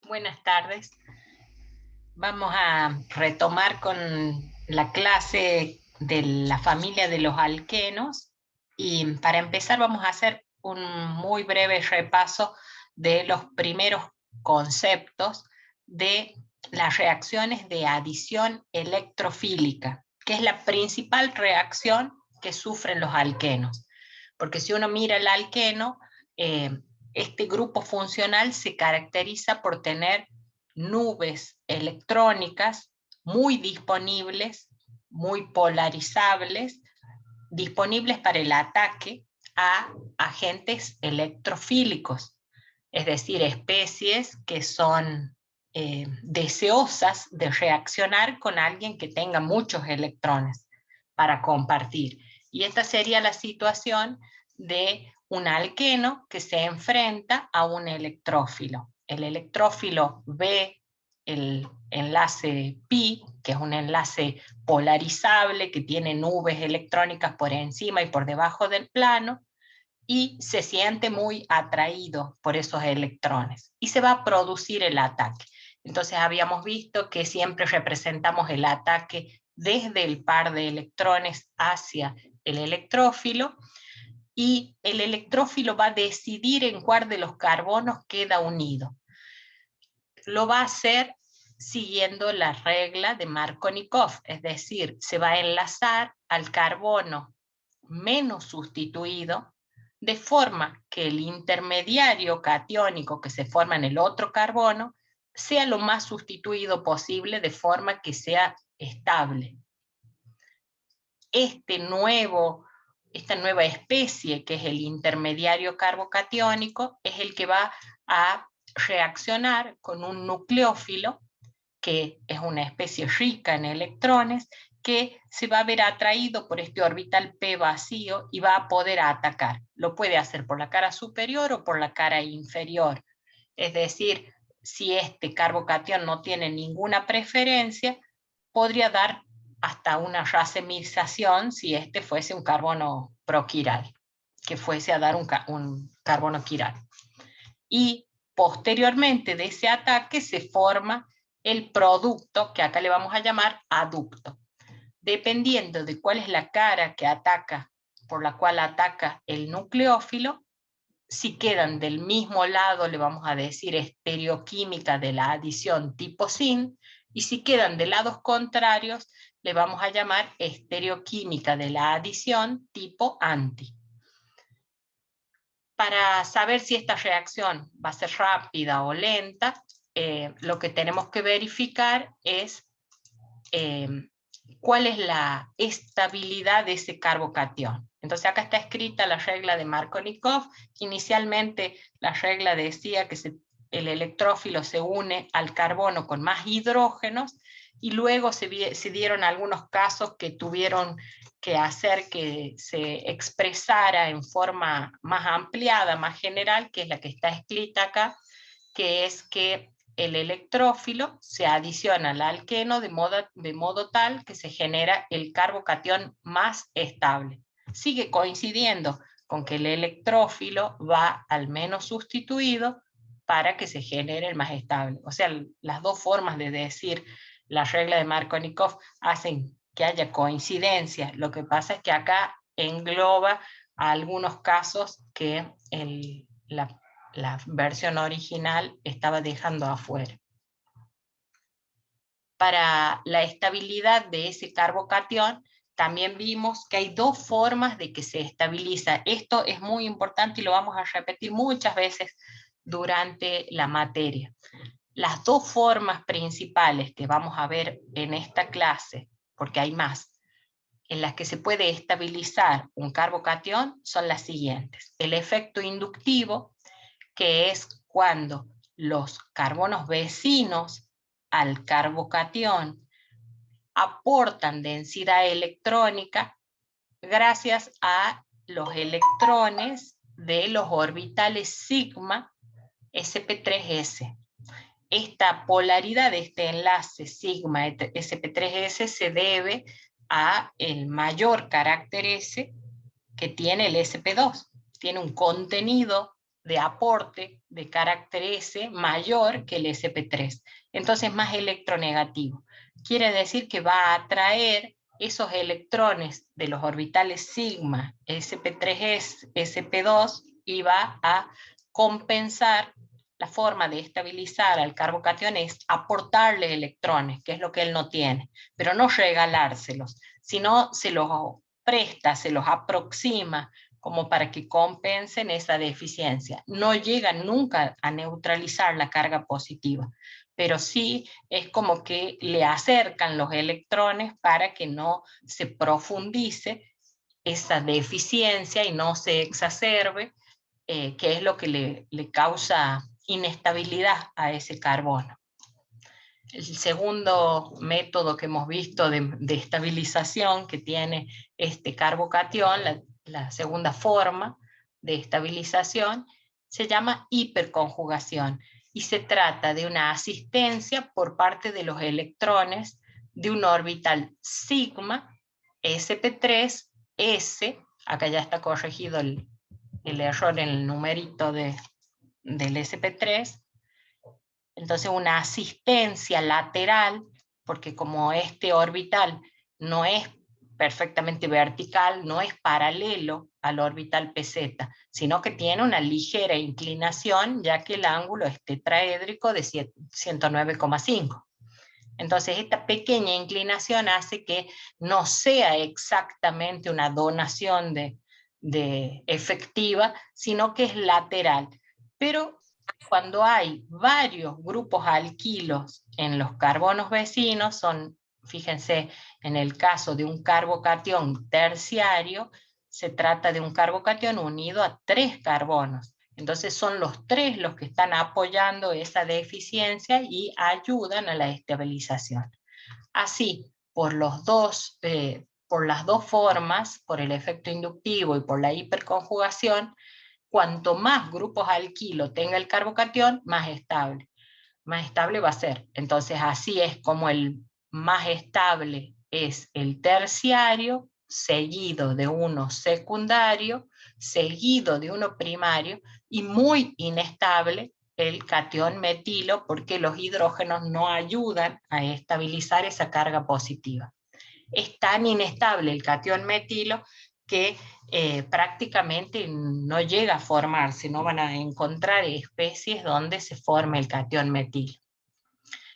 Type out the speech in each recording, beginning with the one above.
Buenas tardes. Vamos a retomar con la clase de la familia de los alquenos y para empezar vamos a hacer un muy breve repaso de los primeros conceptos de las reacciones de adición electrofílica, que es la principal reacción que sufren los alquenos. Porque si uno mira el alqueno, este grupo funcional se caracteriza por tener nubes electrónicas muy disponibles, muy polarizables, disponibles para el ataque a agentes electrofílicos, es decir, especies que son deseosas de reaccionar con alguien que tenga muchos electrones para compartir. Y esta sería la situación de un alqueno que se enfrenta a un electrófilo. El electrófilo ve el enlace pi, que es un enlace polarizable, que tiene nubes electrónicas por encima y por debajo del plano, y se siente muy atraído por esos electrones. Y se va a producir el ataque. Entonces habíamos visto que siempre representamos el ataque desde el par de electrones hacia el electrófilo, y el electrófilo va a decidir en cuál de los carbonos queda unido. Lo va a hacer siguiendo la regla de Markovnikov, es decir, se va a enlazar al carbono menos sustituido, de forma que el intermediario catiónico que se forma en el otro carbono sea lo más sustituido posible, de forma que sea estable. Esta nueva especie, que es el intermediario carbocatiónico, es el que va a reaccionar con un nucleófilo, que es una especie rica en electrones, que se va a ver atraído por este orbital P vacío y va a poder atacar. Lo puede hacer por la cara superior o por la cara inferior. Es decir, si este carbocatión no tiene ninguna preferencia, podría dar hasta una racemización si este fuese un carbono proquiral, que fuese a dar un carbono quiral. Y posteriormente de ese ataque se forma el producto, que acá le vamos a llamar aducto. Dependiendo de cuál es la cara que ataca, por la cual ataca el nucleófilo, si quedan del mismo lado, le vamos a decir estereoquímica de la adición tipo sin, y si quedan de lados contrarios, le vamos a llamar estereoquímica de la adición tipo anti. Para saber si esta reacción va a ser rápida o lenta, lo que tenemos que verificar es cuál es la estabilidad de ese carbocatión. Entonces acá está escrita la regla de Markovnikov. Inicialmente la regla decía que el electrófilo se une al carbono con más hidrógenos, y luego se dieron algunos casos que tuvieron que hacer que se expresara en forma más ampliada, más general, que es la que está escrita acá, que es que el electrófilo se adiciona al alqueno de modo tal que se genera el carbocatión más estable. Sigue coincidiendo con que el electrófilo va al menos sustituido para que se genere el más estable. O sea, las dos formas de decir la regla de Markovnikov hacen que haya coincidencia. Lo que pasa es que acá engloba a algunos casos que la versión original estaba dejando afuera. Para la estabilidad de ese carbocatión, también vimos que hay dos formas de que se estabiliza. Esto es muy importante y lo vamos a repetir muchas veces durante la materia. Las dos formas principales que vamos a ver en esta clase, porque hay más, en las que se puede estabilizar un carbocatión son las siguientes. El efecto inductivo, que es cuando los carbonos vecinos al carbocatión aportan densidad electrónica gracias a los electrones de los orbitales sigma sp3s. Esta polaridad de este enlace sigma sp3s se debe a el mayor carácter S que tiene el sp2. Tiene un contenido de aporte de carácter S mayor que el sp3. Entonces más electronegativo. Quiere decir que va a atraer esos electrones de los orbitales sigma, sp3s, sp2, y va a compensar. La forma de estabilizar al carbocatión es aportarle electrones, que es lo que él no tiene, pero no regalárselos, sino se los presta, se los aproxima como para que compensen esa deficiencia. No llegan nunca a neutralizar la carga positiva, pero sí es como que le acercan los electrones para que no se profundice esa deficiencia y no se exacerbe, que es lo que le causa inestabilidad a ese carbono. El segundo método que hemos visto de estabilización que tiene este carbocatión, la segunda forma de estabilización, se llama hiperconjugación y se trata de una asistencia por parte de los electrones de un orbital sigma sp3s, acá ya está corregido el error en el numerito del sp3. Entonces una asistencia lateral, porque como este orbital no es perfectamente vertical, no es paralelo al orbital PZ, sino que tiene una ligera inclinación, ya que el ángulo es tetraédrico de 109,5. Entonces esta pequeña inclinación hace que no sea exactamente una donación de efectiva, sino que es lateral. Pero cuando hay varios grupos alquilos en los carbonos vecinos, fíjense, en el caso de un carbocatión terciario, se trata de un carbocatión unido a 3 carbonos. Entonces son los 3 los que están apoyando esa deficiencia y ayudan a la estabilización. Así, por las dos formas, por el efecto inductivo y por la hiperconjugación, cuanto más grupos alquilo tenga el carbocatión, más estable va a ser. Entonces así es como el más estable es el terciario, seguido de uno secundario, seguido de uno primario, y muy inestable el catión metilo, porque los hidrógenos no ayudan a estabilizar esa carga positiva. Es tan inestable el catión metilo que prácticamente no llega a formarse, no van a encontrar especies donde se forme el catión metilo.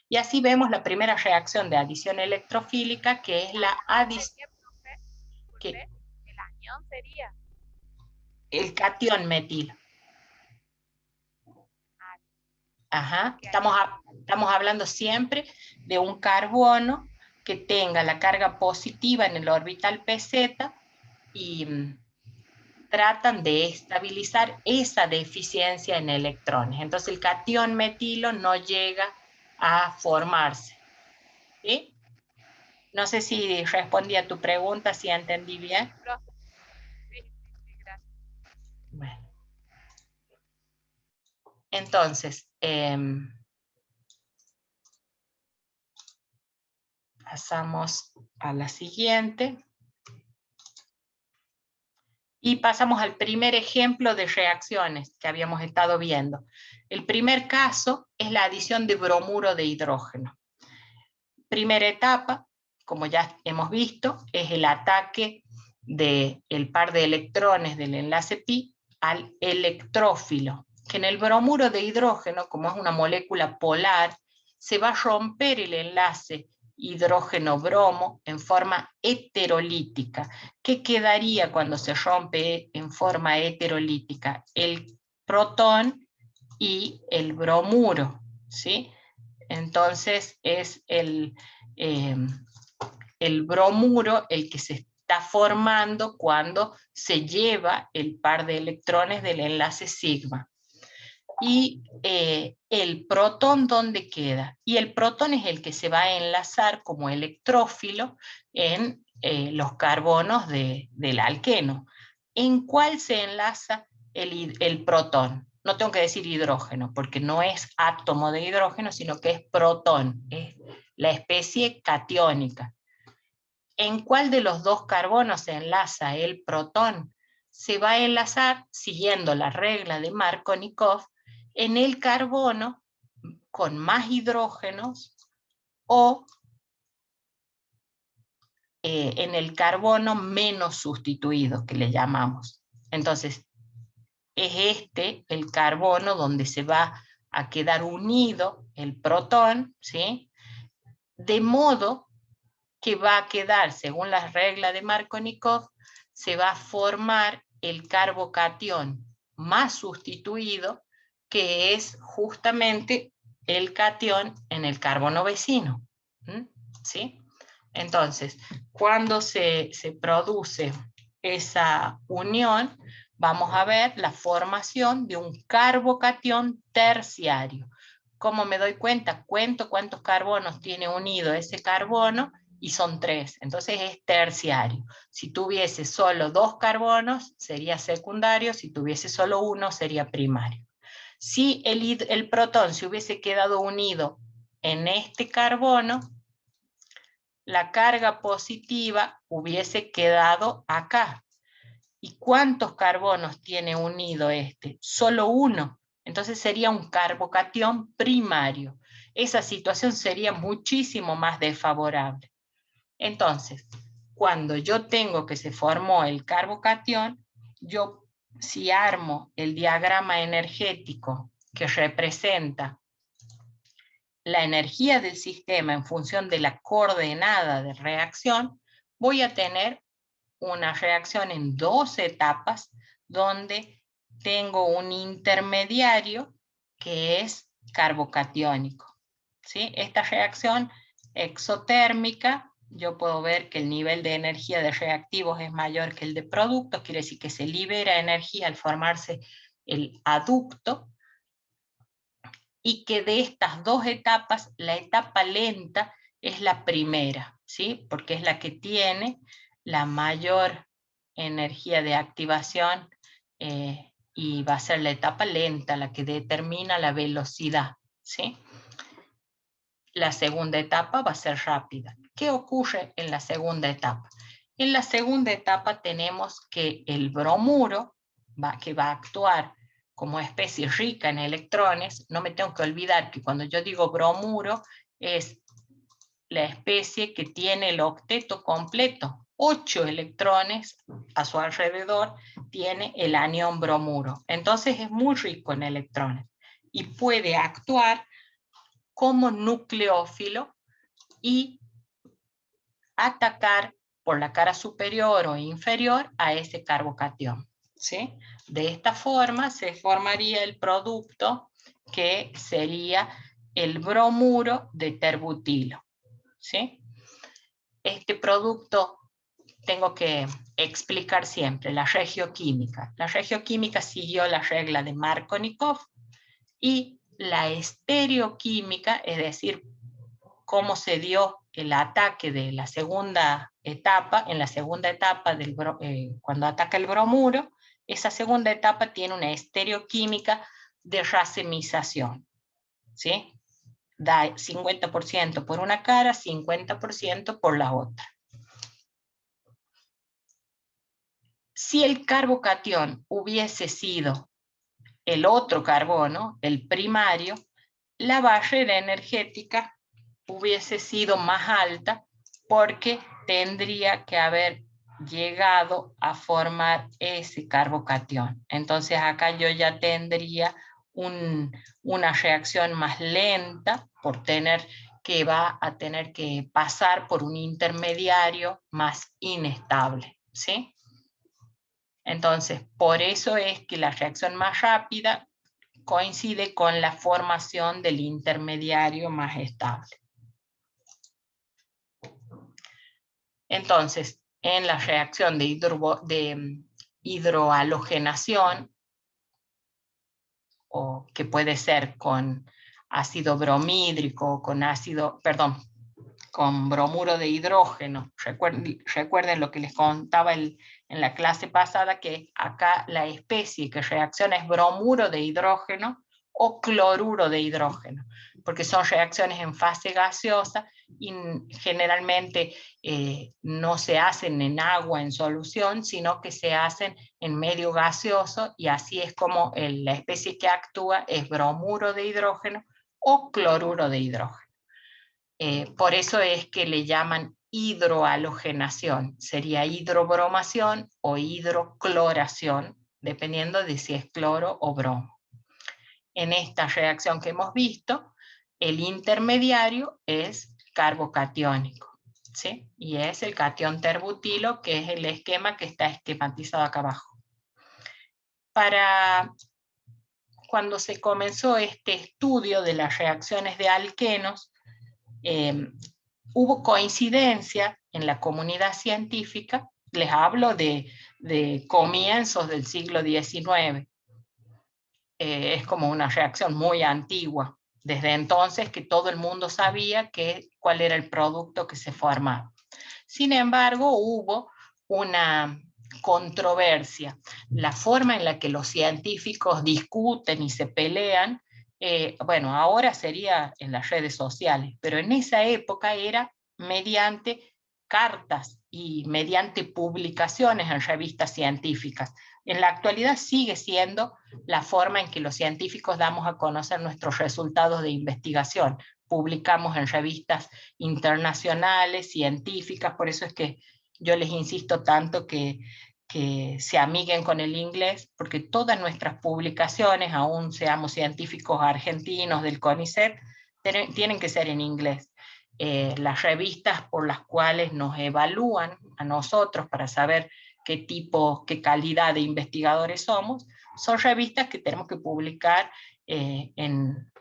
Y así vemos la primera reacción de adición electrofílica, que es la adición. ¿El anión sería? El catión metilo. Ajá. Estamos hablando siempre de un carbono que tenga la carga positiva en el orbital PZ y tratan de estabilizar esa deficiencia en electrones. Entonces el catión metilo no llega a formarse. ¿Sí? No sé si respondí a tu pregunta, si entendí bien. Sí, gracias. Bueno. Entonces, pasamos a la siguiente. Y pasamos al primer ejemplo de reacciones que habíamos estado viendo. El primer caso es la adición de bromuro de hidrógeno. Primera etapa, como ya hemos visto, es el ataque del par de electrones del enlace pi al electrófilo, que en el bromuro de hidrógeno, como es una molécula polar, se va a romper el enlace hidrógeno-bromo en forma heterolítica. ¿Qué quedaría cuando se rompe en forma heterolítica? El protón y el bromuro, ¿sí? Entonces es el bromuro el que se está formando cuando se lleva el par de electrones del enlace sigma. Y el protón, ¿dónde queda? Y el protón es el que se va a enlazar como electrófilo en los carbonos del alqueno. ¿En cuál se enlaza el protón? No tengo que decir hidrógeno, porque no es átomo de hidrógeno, sino que es protón, es la especie catiónica. ¿En cuál de los dos carbonos se enlaza el protón? se va a enlazar, siguiendo la regla de Markovnikov, en el carbono con más hidrógenos o en el carbono menos sustituido, que le llamamos. Entonces, es este el carbono donde se va a quedar unido el protón, ¿sí? De modo que va a quedar, según las reglas de Markovnikov, se va a formar el carbocatión más sustituido, que es justamente el catión en el carbono vecino. ¿Sí? Entonces, cuando se produce esa unión, vamos a ver la formación de un carbocatión terciario. ¿Cómo me doy cuenta? Cuento cuántos carbonos tiene unido ese carbono y son 3, entonces es terciario. Si tuviese solo 2 carbonos, sería secundario, si tuviese solo 1, sería primario. Si el protón se hubiese quedado unido en este carbono, la carga positiva hubiese quedado acá. ¿Y cuántos carbonos tiene unido este? Solo 1. Entonces sería un carbocatión primario. Esa situación sería muchísimo más desfavorable. Entonces, cuando yo tengo que se formó el carbocatión, yo si armo el diagrama energético que representa la energía del sistema en función de la coordenada de reacción, voy a tener una reacción en 2 etapas donde tengo un intermediario que es carbocatiónico. ¿Sí? Esta reacción exotérmica, yo puedo ver que el nivel de energía de reactivos es mayor que el de productos, quiere decir que se libera energía al formarse el aducto, y que de estas 2 etapas, la etapa lenta es la primera, ¿sí? Porque es la que tiene la mayor energía de activación y va a ser la etapa lenta la que determina la velocidad, ¿sí? La segunda etapa va a ser rápida. ¿Qué ocurre en la segunda etapa? En la segunda etapa tenemos que el bromuro, que va a actuar como especie rica en electrones, no me tengo que olvidar que cuando yo digo bromuro es la especie que tiene el octeto completo, 8 electrones a su alrededor tiene el anión bromuro. Entonces es muy rico en electrones y puede actuar como nucleófilo y atacar por la cara superior o inferior a ese carbocatión, ¿sí? De esta forma se formaría el producto que sería el bromuro de terbutilo, ¿sí? Este producto tengo que explicar siempre la regioquímica. La regioquímica siguió la regla de Markovnikov y la estereoquímica, es decir, cómo se dio el ataque de la segunda etapa, en la segunda etapa cuando ataca el bromuro, esa segunda etapa tiene una estereoquímica de racemización, ¿sí? Da 50% por una cara, 50% por la otra. Si el carbocatión hubiese sido el otro carbono, el primario, la barrera energética hubiese sido más alta porque tendría que haber llegado a formar ese carbocatión. Entonces acá yo ya tendría una reacción más lenta por va a tener que pasar por un intermediario más inestable, ¿sí? Entonces, por eso es que la reacción más rápida coincide con la formación del intermediario más estable. Entonces, en la reacción de hidrohalogenación, o que puede ser con ácido bromídrico, con bromuro de hidrógeno. Recuerden lo que les contaba en la clase pasada, que acá la especie que reacciona es bromuro de hidrógeno o cloruro de hidrógeno, porque son reacciones en fase gaseosa y generalmente no se hacen en agua en solución, sino que se hacen en medio gaseoso, y así es como la especie que actúa es bromuro de hidrógeno o cloruro de hidrógeno. Por eso es que le llaman hidrohalogenación, sería hidrobromación o hidrocloración, dependiendo de si es cloro o bromo. En esta reacción que hemos visto, el intermediario es carbocatiónico, ¿sí? Y es el catión terbutilo, que es el esquema que está esquematizado acá abajo. Cuando se comenzó este estudio de las reacciones de alquenos, hubo coincidencia en la comunidad científica, les hablo de comienzos del siglo XIX, es como una reacción muy antigua, desde entonces que todo el mundo sabía cuál era el producto que se formaba. Sin embargo, hubo una controversia. La forma en la que los científicos discuten y se pelean, bueno, ahora sería en las redes sociales, pero en esa época era mediante cartas y mediante publicaciones en revistas científicas. En la actualidad sigue siendo la forma en que los científicos damos a conocer nuestros resultados de investigación. Publicamos en revistas internacionales, científicas, por eso es que yo les insisto tanto que se amiguen con el inglés, porque todas nuestras publicaciones, aún seamos científicos argentinos del CONICET, tienen que ser en inglés. Las revistas por las cuales nos evalúan a nosotros para saber qué tipo, qué calidad de investigadores somos, son revistas que tenemos que publicar en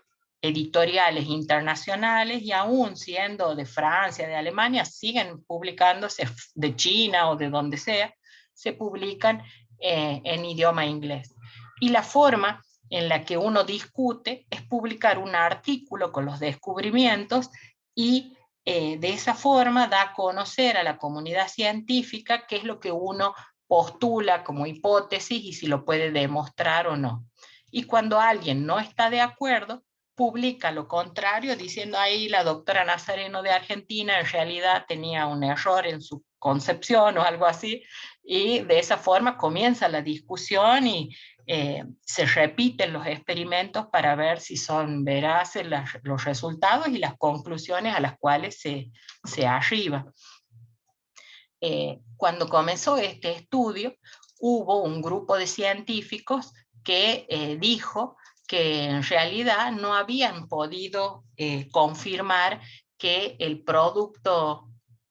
editoriales internacionales, y aún siendo de Francia, de Alemania, siguen publicándose, de China o de donde sea, se publican en idioma inglés. Y la forma en la que uno discute es publicar un artículo con los descubrimientos y de esa forma da a conocer a la comunidad científica qué es lo que uno postula como hipótesis y si lo puede demostrar o no. Y cuando alguien no está de acuerdo, publica lo contrario, diciendo ahí la doctora Nazareno de Argentina en realidad tenía un error en su concepción o algo así, y de esa forma comienza la discusión y se repiten los experimentos para ver si son veraces los resultados y las conclusiones a las cuales se arriba. Cuando comenzó este estudio, hubo un grupo de científicos que dijo que en realidad no habían podido confirmar que el producto,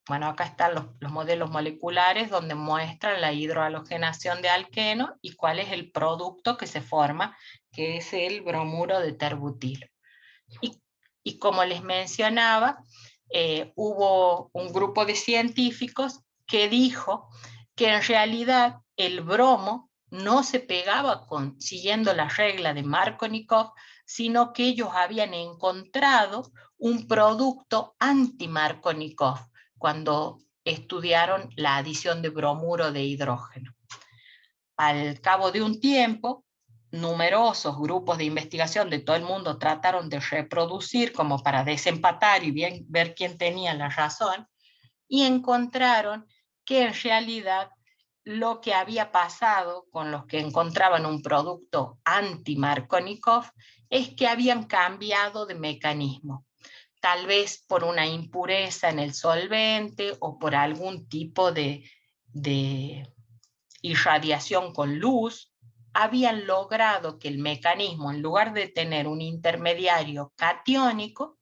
bueno, acá están los modelos moleculares donde muestran la hidrohalogenación de alqueno y cuál es el producto que se forma, que es el bromuro de terbutilo. Y como les mencionaba, hubo un grupo de científicos que dijo que en realidad el bromo no se pegaba siguiendo la regla de Markovnikov, sino que ellos habían encontrado un producto anti-Markovnikov cuando estudiaron la adición de bromuro de hidrógeno. Al cabo de un tiempo, numerosos grupos de investigación de todo el mundo trataron de reproducir como para desempatar y ver quién tenía la razón, y encontraron que en realidad lo que había pasado con los que encontraban un producto anti-Markovnikov es que habían cambiado de mecanismo, tal vez por una impureza en el solvente o por algún tipo de irradiación con luz, habían logrado que el mecanismo, en lugar de tener un intermediario catiónico,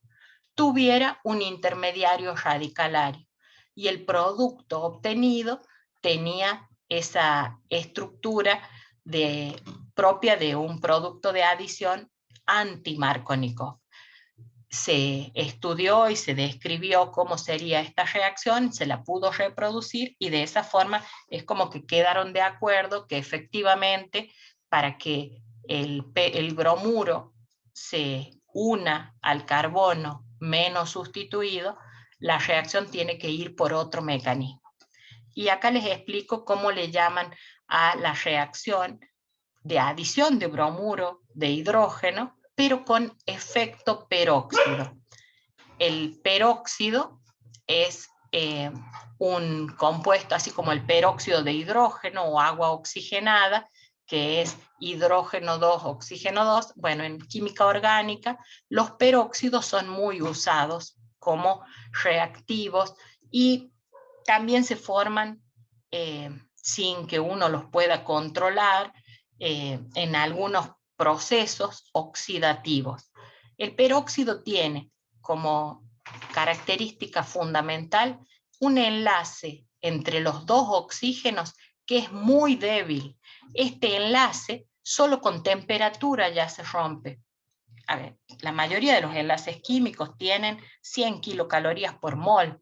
tuviera un intermediario radicalario, y el producto obtenido tenía esa estructura propia de un producto de adición anti-Markovnikov. Se estudió y se describió cómo sería esta reacción, se la pudo reproducir, y de esa forma es como que quedaron de acuerdo que efectivamente para que el bromuro se una al carbono menos sustituido, la reacción tiene que ir por otro mecanismo. Y acá les explico cómo le llaman a la reacción de adición de bromuro de hidrógeno pero con efecto peróxido. El peróxido es un compuesto, así como el peróxido de hidrógeno o agua oxigenada, que es hidrógeno 2, oxígeno 2. Bueno, en química orgánica los peróxidos son muy usados como reactivos y también se forman sin que uno los pueda controlar en algunos procesos oxidativos. El peróxido tiene como característica fundamental un enlace entre los dos oxígenos que es muy débil. Este enlace solo con temperatura ya se rompe. A ver, la mayoría de los enlaces químicos tienen 100 kilocalorías por mol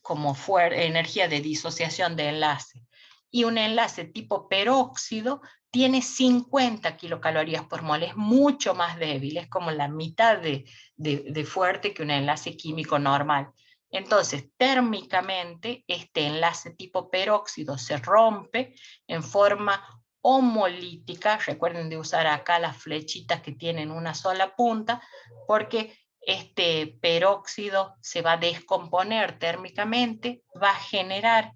como energía de disociación de enlace. Y un enlace tipo peróxido tiene 50 kilocalorías por mol, es mucho más débil, es como la mitad de fuerte que un enlace químico normal. Entonces, térmicamente, este enlace tipo peróxido se rompe en forma homolítica. Recuerden de usar acá las flechitas que tienen una sola punta, porque este peróxido se va a descomponer térmicamente, va a generar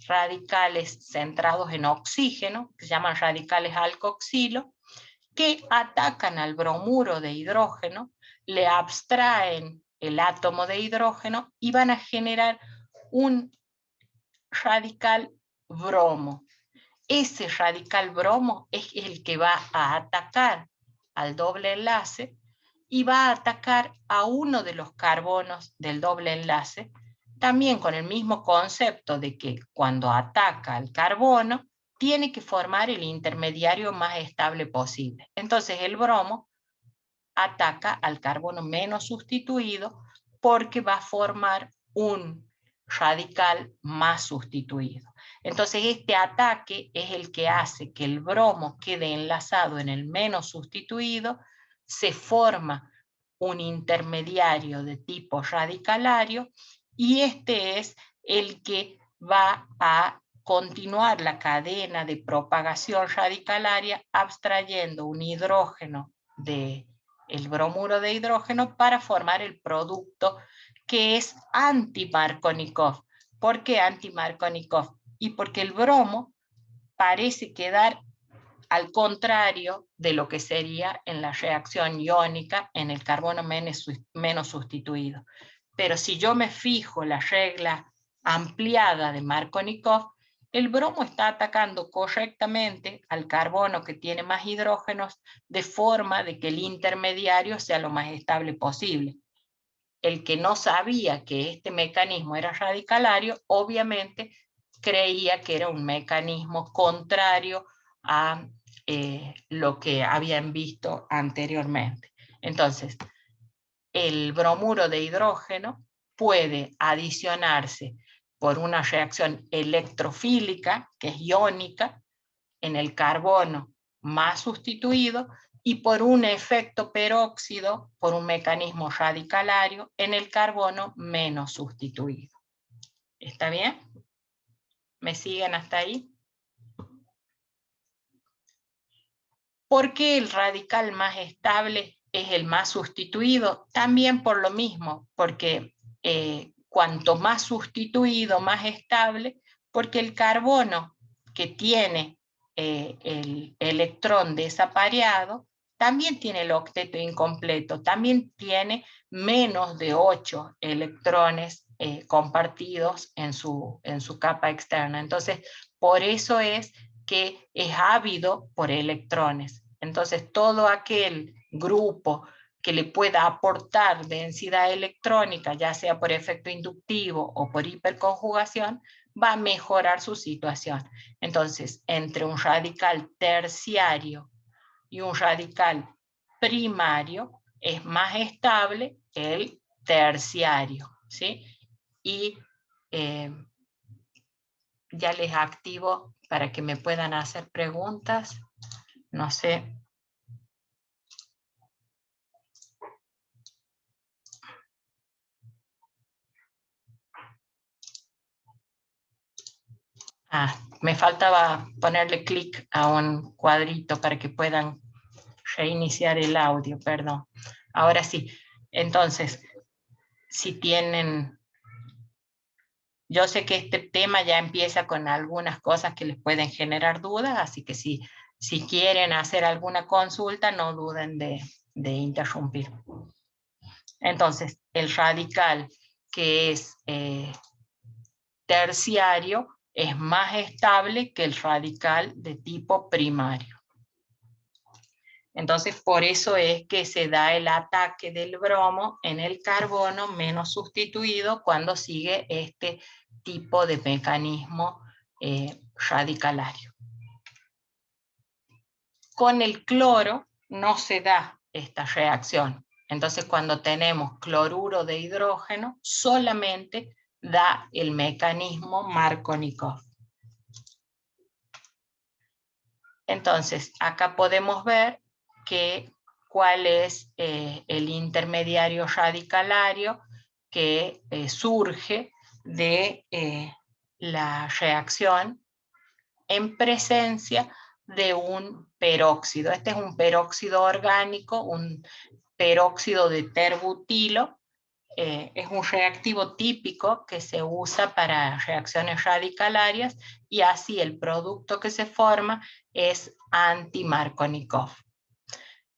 radicales centrados en oxígeno, que se llaman radicales alcoxilo, que atacan al bromuro de hidrógeno, le abstraen el átomo de hidrógeno y van a generar un radical bromo. Ese radical bromo es el que va a atacar al doble enlace y va a atacar a uno de los carbonos del doble enlace, también con el mismo concepto de que cuando ataca al carbono, tiene que formar el intermediario más estable posible. Entonces el bromo ataca al carbono menos sustituido porque va a formar un radical más sustituido. Entonces este ataque es el que hace que el bromo quede enlazado en el menos sustituido, se forma un intermediario de tipo radicalario y este es el que va a continuar la cadena de propagación radicalaria abstrayendo un hidrógeno de el bromuro de hidrógeno para formar el producto que es anti-Markovnikov. ¿Por qué anti-Markovnikov? Y porque el bromo parece quedar al contrario de lo que sería en la reacción iónica en el carbono menos sustituido. Pero si yo me fijo la regla ampliada de Markovnikov, el bromo está atacando correctamente al carbono que tiene más hidrógenos de forma de que el intermediario sea lo más estable posible. El que no sabía que este mecanismo era radicalario, obviamente creía que era un mecanismo contrario a lo que habían visto anteriormente. Entonces, el bromuro de hidrógeno puede adicionarse por una reacción electrofílica, que es iónica, en el carbono más sustituido, y por un efecto peróxido, por un mecanismo radicalario, en el carbono menos sustituido. ¿Está bien? ¿Me siguen hasta ahí? ¿Por qué el radical más estable es el más sustituido? También por lo mismo, porque cuanto más sustituido, más estable, porque el carbono que tiene el electrón desapareado también tiene el octeto incompleto, también tiene menos de 8 electrones compartidos en su capa externa. Entonces, por eso es que es ávido por electrones. Entonces, todo aquel grupo que le pueda aportar densidad electrónica, ya sea por efecto inductivo o por hiperconjugación, va a mejorar su situación. Entonces, entre un radical terciario y un radical primario, es más estable el terciario, ¿sí? Y ya les activo para que me puedan hacer preguntas. No sé. Me faltaba ponerle clic a un cuadrito para que puedan reiniciar el audio, perdón. Ahora sí. Entonces, si tienen... Yo sé que este tema ya empieza con algunas cosas que les pueden generar dudas, así que si quieren hacer alguna consulta, no duden de interrumpir. Entonces, el radical que es terciario es más estable que el radical de tipo primario. Entonces, por eso es que se da el ataque del bromo en el carbono menos sustituido cuando sigue este tipo de mecanismo radicalario. Con el cloro no se da esta reacción. Entonces, cuando tenemos cloruro de hidrógeno, solamente da el mecanismo Markovnikov. Entonces, acá podemos ver cuál es el intermediario radicalario que surge de la reacción en presencia de un peróxido. Este es un peróxido orgánico, un peróxido de terbutilo. Es un reactivo típico que se usa para reacciones radicalarias y así el producto que se forma es anti-Markovnikov.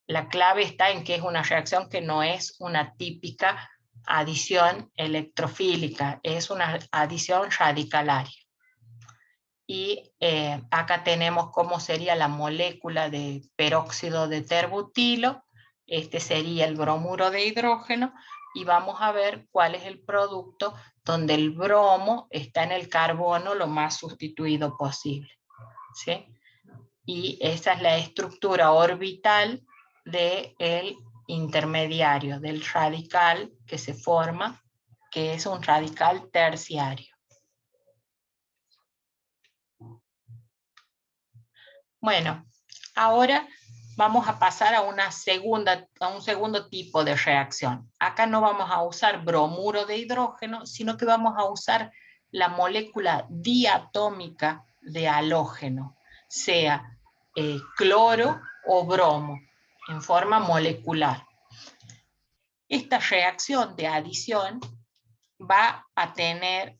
La clave está en que es una reacción que no es una típica adición electrofílica, es una adición radicalaria. Y acá tenemos cómo sería la molécula de peróxido de terbutilo, este sería el bromuro de hidrógeno, y vamos a ver cuál es el producto donde el bromo está en el carbono lo más sustituido posible, ¿sí? Y esa es la estructura orbital del intermediario, del radical que se forma, que es un radical terciario. Bueno, ahora vamos a pasar a un segundo tipo de reacción. Acá no vamos a usar bromuro de hidrógeno, sino que vamos a usar la molécula diatómica de halógeno, sea cloro o bromo, en forma molecular. Esta reacción de adición va a tener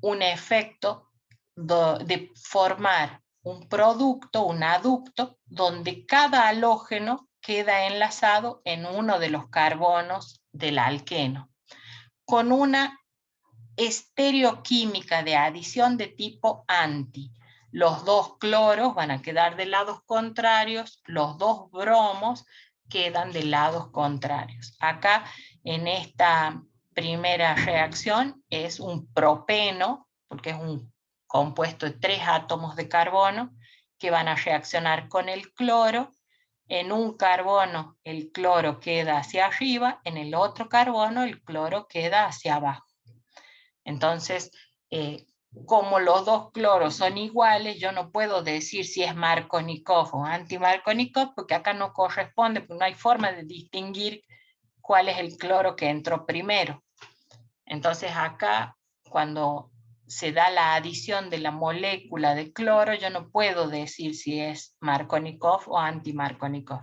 un efecto de formar un producto, un aducto, donde cada halógeno queda enlazado en uno de los carbonos del alqueno, con una estereoquímica de adición de tipo anti. Los dos cloros van a quedar de lados contrarios, los dos bromos quedan de lados contrarios. Acá en esta primera reacción es un propeno, porque es un compuesto de 3 átomos de carbono que van a reaccionar con el cloro. En un carbono el cloro queda hacia arriba, en el otro carbono el cloro queda hacia abajo. Entonces, como los dos cloros son iguales, yo no puedo decir si es Markovnikov o anti-Markovnikov, porque acá no corresponde, porque no hay forma de distinguir cuál es el cloro que entró primero. Entonces acá, cuando se da la adición de la molécula de cloro, yo no puedo decir si es Markovnikov o anti-Markovnikov.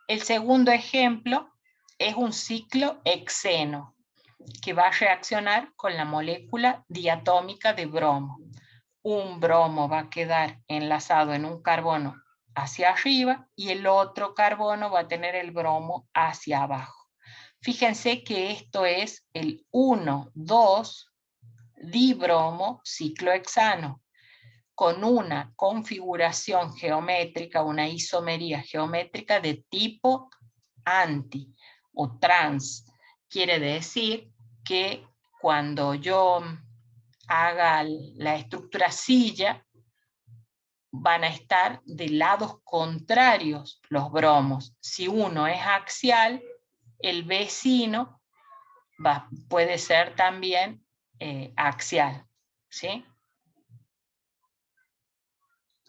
El segundo ejemplo es un ciclo hexeno, que va a reaccionar con la molécula diatómica de bromo. Un bromo va a quedar enlazado en un carbono hacia arriba y el otro carbono va a tener el bromo hacia abajo. Fíjense que esto es el 1,2 dibromo ciclohexano, con una configuración geométrica, una isomería geométrica de tipo anti o trans. Quiere decir que cuando yo haga la estructura silla, van a estar de lados contrarios los bromos. Si uno es axial, el vecino puede ser también axial, ¿sí?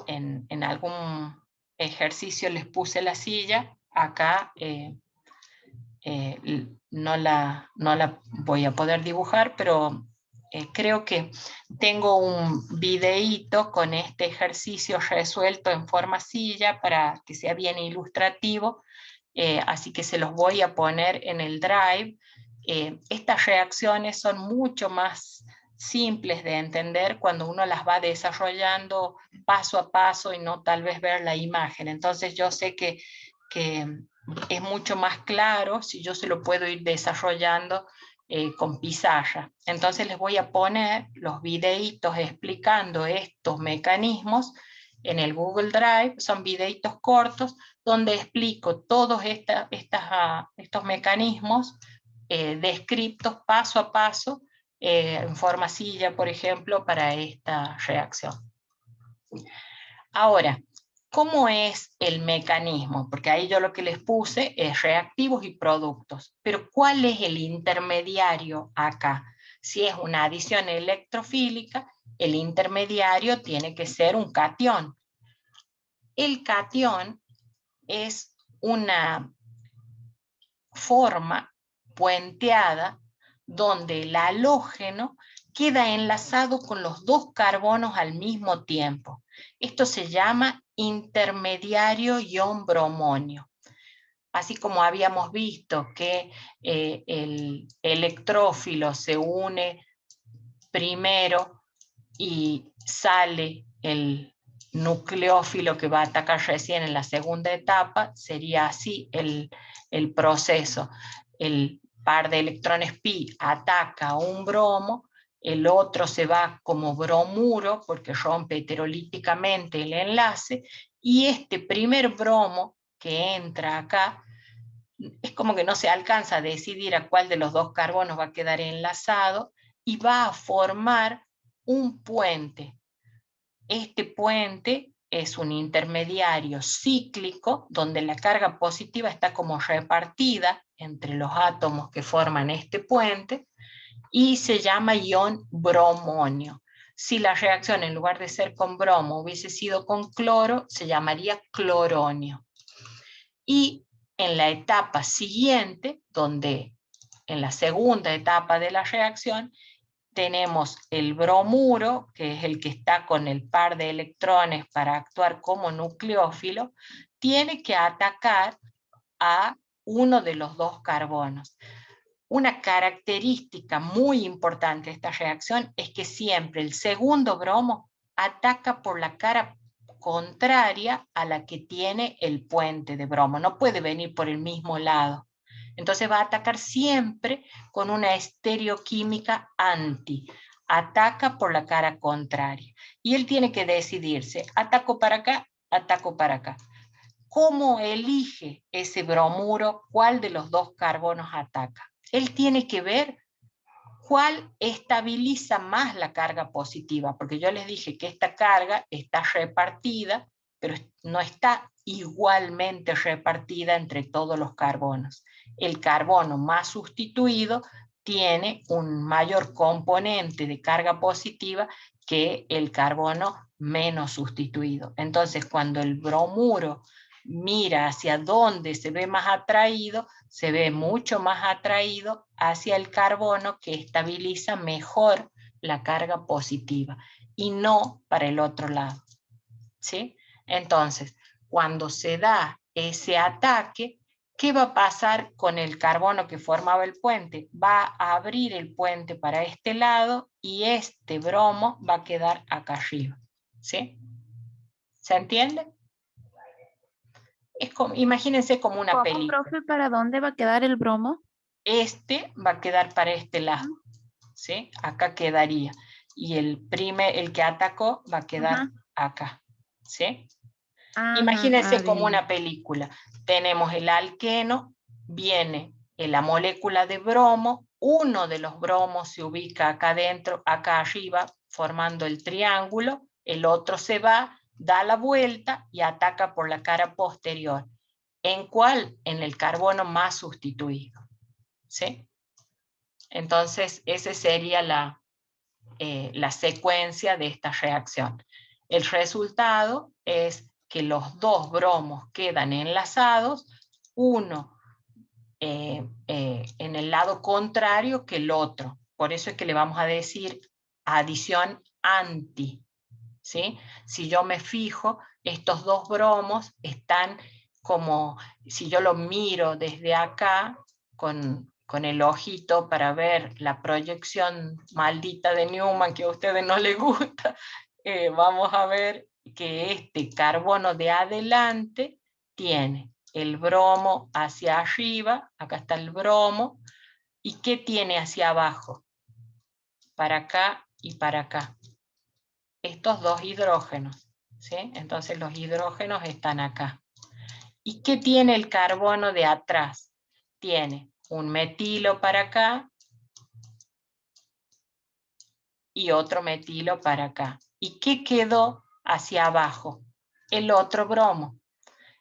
En algún ejercicio les puse la silla, acá no la voy a poder dibujar, pero creo que tengo un videíto con este ejercicio resuelto en forma silla para que sea bien ilustrativo, así que se los voy a poner en el Drive. Estas reacciones son mucho más simples de entender cuando uno las va desarrollando paso a paso y no tal vez ver la imagen. Entonces yo sé que es mucho más claro si yo se lo puedo ir desarrollando con pizarra. Entonces les voy a poner los videitos explicando estos mecanismos en el Google Drive. Son videitos cortos donde explico todos estos mecanismos descritos paso a paso en forma silla, por ejemplo, para esta reacción. Ahora, ¿cómo es el mecanismo? Porque ahí yo lo que les puse es reactivos y productos. Pero ¿cuál es el intermediario acá? Si es una adición electrofílica, el intermediario tiene que ser un catión. El catión es una forma puenteada donde el halógeno queda enlazado con los dos carbonos al mismo tiempo. Esto se llama intermediario ion bromonio. Así como habíamos visto que el electrófilo se une primero y sale el nucleófilo que va a atacar recién en la segunda etapa, sería así el proceso. El par de electrones pi ataca a un bromo, el otro se va como bromuro porque rompe heterolíticamente el enlace, y este primer bromo que entra acá es como que no se alcanza a decidir a cuál de los dos carbonos va a quedar enlazado y va a formar un puente. Este puente es un intermediario cíclico donde la carga positiva está como repartida entre los átomos que forman este puente y se llama ion bromonio. Si la reacción en lugar de ser con bromo hubiese sido con cloro, se llamaría cloronio. Y en la etapa siguiente, donde en la segunda etapa de la reacción, tenemos el bromuro, que es el que está con el par de electrones para actuar como nucleófilo, tiene que atacar a uno de los dos carbonos. Una característica muy importante de esta reacción es que siempre el segundo bromo ataca por la cara contraria a la que tiene el puente de bromo, no puede venir por el mismo lado. Entonces va a atacar siempre con una estereoquímica anti, ataca por la cara contraria. Y él tiene que decidirse, ataco para acá, ataco para acá. ¿Cómo elige ese bromuro cuál de los dos carbonos ataca? Él tiene que ver cuál estabiliza más la carga positiva, porque yo les dije que esta carga está repartida, pero no está igualmente repartida entre todos los carbonos. El carbono más sustituido tiene un mayor componente de carga positiva que el carbono menos sustituido. Entonces, cuando el bromuro mira hacia dónde se ve más atraído, se ve mucho más atraído hacia el carbono que estabiliza mejor la carga positiva y no para el otro lado. ¿Sí? Entonces, cuando se da ese ataque, ¿qué va a pasar con el carbono que formaba el puente? Va a abrir el puente para este lado y este bromo va a quedar acá arriba. ¿Sí? ¿Se entiende? Es como, imagínense como una ¿Cómo, película. profe, para dónde va a quedar el bromo? Este va a quedar para este lado, ¿sí? Acá quedaría. Y el que atacó va a quedar acá, ¿sí? Imagínense como bien. una película. Tenemos el alqueno, viene la molécula de bromo, uno de los bromos se ubica acá adentro, acá arriba, formando el triángulo, el otro se va, da la vuelta y ataca por la cara posterior. ¿En cuál? En el carbono más sustituido. ¿Sí? Entonces, esa sería la secuencia de esta reacción. El resultado es que los dos quedan enlazados, uno en el lado contrario que el otro. Por eso es que le vamos a decir adición anti, ¿sí? Si yo me fijo, estos dos bromos están como, si yo lo miro desde acá, con el ojito para ver la proyección maldita de Newman, que a ustedes no les gusta, vamos a ver que este carbono de adelante tiene el bromo hacia arriba, acá está el bromo, ¿y qué tiene hacia abajo? Para acá y para acá. Estos dos hidrógenos, ¿sí? Entonces los hidrógenos están acá. ¿Y qué tiene el carbono de atrás? Tiene un metilo para acá y otro metilo para acá. ¿Y qué quedó hacia abajo? El otro bromo.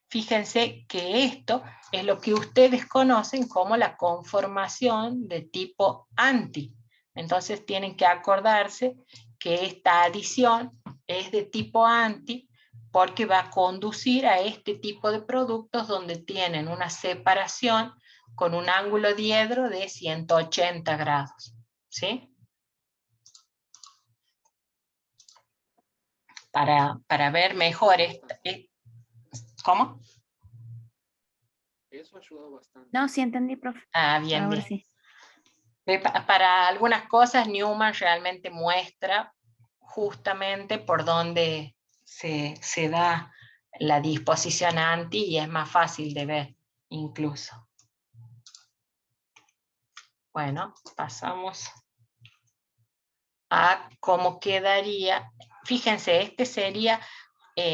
Fíjense que esto es lo que ustedes conocen como la conformación de tipo anti. Entonces tienen que acordarse que esta adición es de tipo anti porque va a conducir a este tipo de productos donde tienen una separación con un ángulo diedro de 180 grados. ¿Sí? Para ver mejor ¿cómo? Eso ayuda bastante. No, sí entendí, profe. Ah, bien, Ahora bien. sí. Para algunas cosas Newman realmente muestra justamente por dónde se da la disposición anti y es más fácil de ver incluso. Bueno, pasamos a cómo quedaría. Fíjense, este sería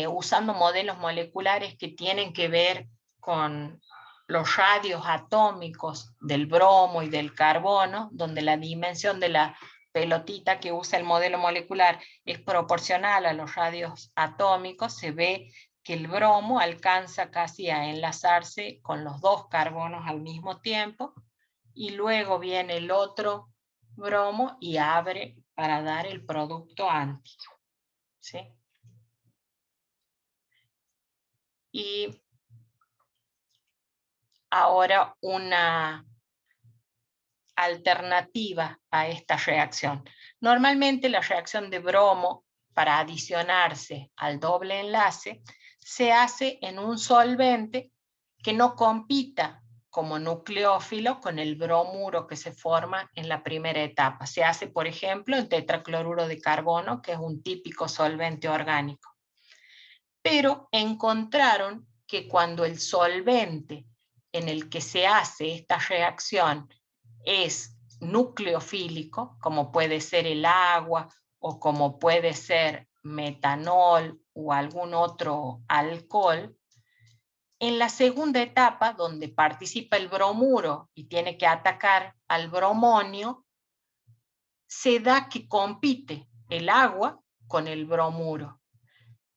usando modelos moleculares que tienen que ver con los radios atómicos del bromo y del carbono, donde la dimensión de la pelotita que usa el modelo molecular es proporcional a los radios atómicos, se ve que el bromo alcanza casi a enlazarse con los dos carbonos al mismo tiempo, y luego viene el otro bromo y abre para dar el producto anti. ¿Sí? Y ahora una alternativa a esta reacción. Normalmente la reacción de bromo para adicionarse al doble enlace se hace en un solvente que no compita como nucleófilo con el bromuro que se forma en la primera etapa. Se hace, por ejemplo, en tetracloruro de carbono, que es un típico solvente orgánico. Pero encontraron que cuando el solvente en el que se hace esta reacción es nucleofílico, como puede ser el agua o como puede ser metanol o algún otro alcohol, en la segunda etapa, donde participa el bromuro y tiene que atacar al bromonio, se da que compite el agua con el bromuro.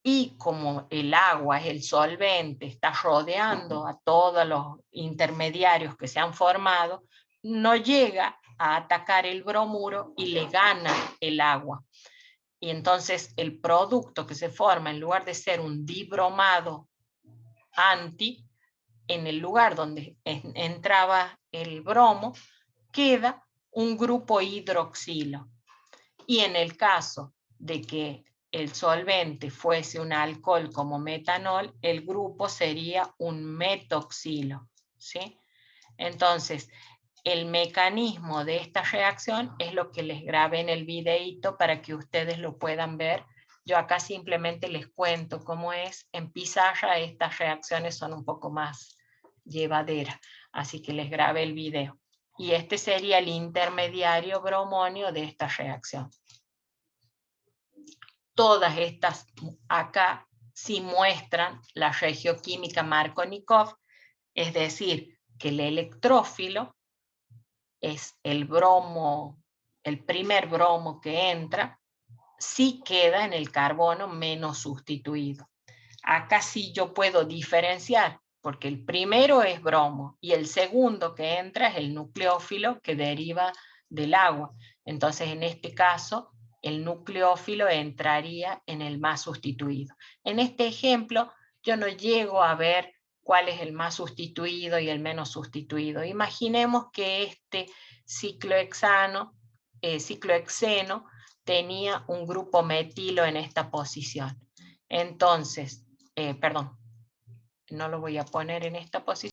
Y como el agua es el solvente, está rodeando a todos los intermediarios que se han formado, no llega a atacar el bromuro y le gana el agua. Y entonces el producto que se forma, en lugar de ser un dibromado anti, en el lugar donde entraba el bromo, queda un grupo hidroxilo. Y en el caso de que el solvente fuese un alcohol como metanol, el grupo sería un metoxilo, ¿sí? Entonces, el mecanismo de esta reacción es lo que les grabé en el videíto para que ustedes lo puedan ver. Yo acá simplemente les cuento cómo es. En pizarra estas reacciones son un poco más llevaderas, así que les grabé el video. Y este sería el intermediario bromonio de esta reacción. Todas estas acá sí muestran la regioquímica Markovnikov, es decir, que el electrófilo es el bromo, el primer bromo que entra, sí queda en el carbono menos sustituido. Acá sí yo puedo diferenciar, porque el primero es bromo y el segundo que entra es el nucleófilo que deriva del agua. Entonces, en este caso, el nucleófilo entraría en el más sustituido. En este ejemplo, yo no llego a ver cuál es el más sustituido y el menos sustituido. Imaginemos que este ciclohexano ciclohexeno tenía un grupo metilo en esta posición. Entonces, perdón, no lo voy a poner en esta posición.